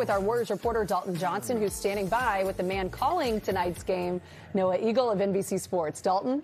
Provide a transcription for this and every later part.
with our Warriors reporter Dalton Johnson, who's standing by with the man calling tonight's game, Noah Eagle of NBC Sports. Dalton?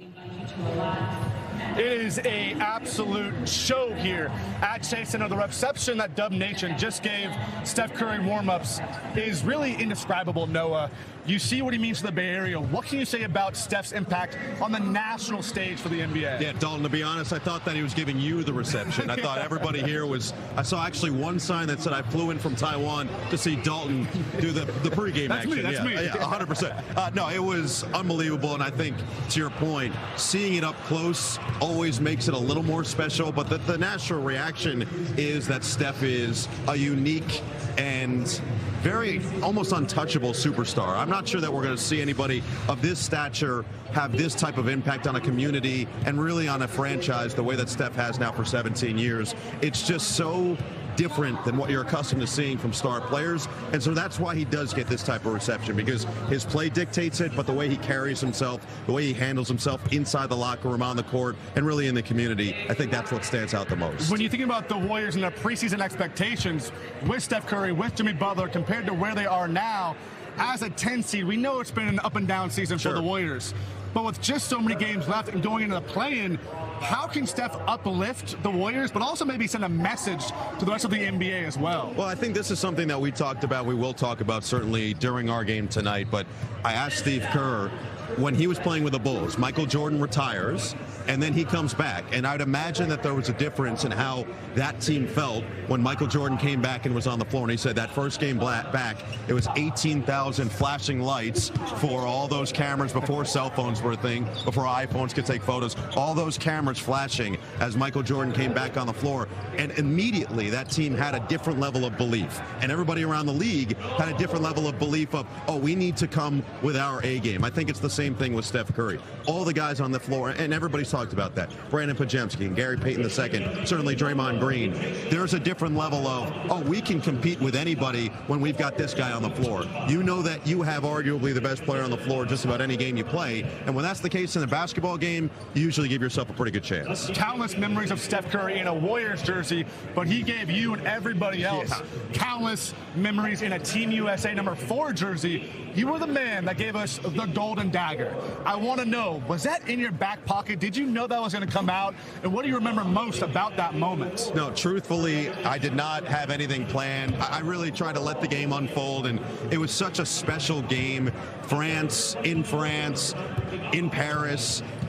It is an absolute show here at Chase Center. The reception that Dub Nation just gave Steph Curry warm-ups is really indescribable, Noah. You see what he means to the Bay Area. What can you say about Steph's impact on the national stage for the NBA? Yeah, Dalton, to be honest, I thought that he was giving you the reception. I thought everybody here was, I saw actually one sign that said I flew in from Taiwan to see Dalton do the pregame action. That's me. Yeah, 100%. No, it was unbelievable, and I think, to your point, seeing it up close always makes it a little more special, but the natural reaction is that Steph is a unique and very almost untouchable superstar. I'm not sure that we're going to see anybody of this stature have this type of impact on a community and really on a franchise the way that Steph has now for 17 years. It's just so different than what you're accustomed to seeing from star players, and so that's why he does get this type of reception, because his play dictates it, but the way he carries himself, the way he handles himself inside the locker room, on the court, and really in the community, I think that's what stands out the most. When you think about the Warriors and their preseason expectations with Steph Curry, with Jimmy Butler, compared to where they are now, as a 10 seed, we know it's been an up-and-down season for the Warriors. But with just so many games left and going into the play-in, how can Steph uplift the Warriors, but also maybe send a message to the rest of the NBA as well? Well, I think this is something that we talked about, we will talk about certainly during our game tonight, but I asked Steve Kerr, when he was playing with the Bulls, Michael Jordan retires, and then he comes back. And I'd imagine that there was a difference in how that team felt when Michael Jordan came back and was on the floor. And he said that first game back, it was 18,000 flashing lights for all those cameras before cell phones were a thing, before iPhones could take photos. All those cameras flashing as Michael Jordan came back on the floor. And immediately that team had a different level of belief. And everybody around the league had a different level of belief of, oh, we need to come with our A game. I think it's the same thing with Steph Curry. All the guys on the floor, and everybody's talked about that. Brandon Pajemski and Gary Payton II, certainly Draymond Green. There's a different level of, oh, we can compete with anybody when we've got this guy on the floor. You know that you have arguably the best player on the floor just about any game you play, and when that's the case in a basketball game, you usually give yourself a pretty good chance. Countless memories of Steph Curry in a Warriors jersey, but he gave you and everybody else countless memories in a Team USA number 4 jersey. You were the man that gave us the Golden Dagger. I want to know, was that in your back pocket? Did you know that was going to come out? And what do you remember most about that moment? No, truthfully, I did not have anything planned. I really tried to let the game unfold, and it was such a special game. France, in Paris.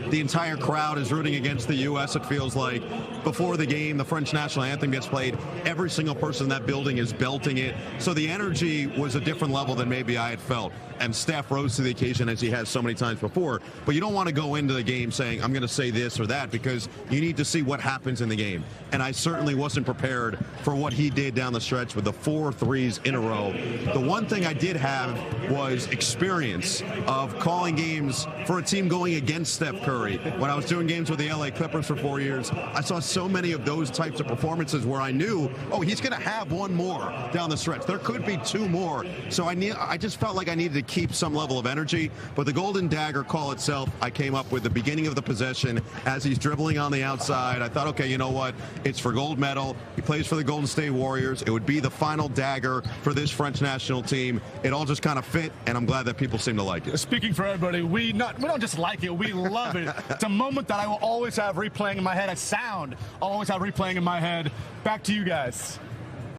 The entire crowd is rooting against the U.S., it feels like. Before the game, the French national anthem gets played. Every single person in that building is belting it. So the energy was a different level than maybe I had felt. And Steph rose to the occasion as he has so many times before. But you don't want to go into the game saying, I'm going to say this or that, because you need to see what happens in the game. And I certainly wasn't prepared for what he did down the stretch with the 4 threes in a row. The one thing I did have was experience of calling games for a team going against Steph Curry. When I was doing games with the LA Clippers for 4 years, I saw so many of those types of performances where I knew, oh, he's going to have one more down the stretch. There could be 2 more. So I just felt like I needed to keep some level of energy. But the Golden Dagger call itself, I came up with the beginning of the possession as he's dribbling on the outside. I thought, okay, you know what? It's for gold medal. He plays for the Golden State Warriors. It would be the final dagger for this French national team. It all just kind of fit, and I'm glad that people seem to like it. Speaking for everybody, we don't just like it, we love it. It's a moment that I will always have replaying in my head, a sound I'll always have replaying in my head. Back to you guys.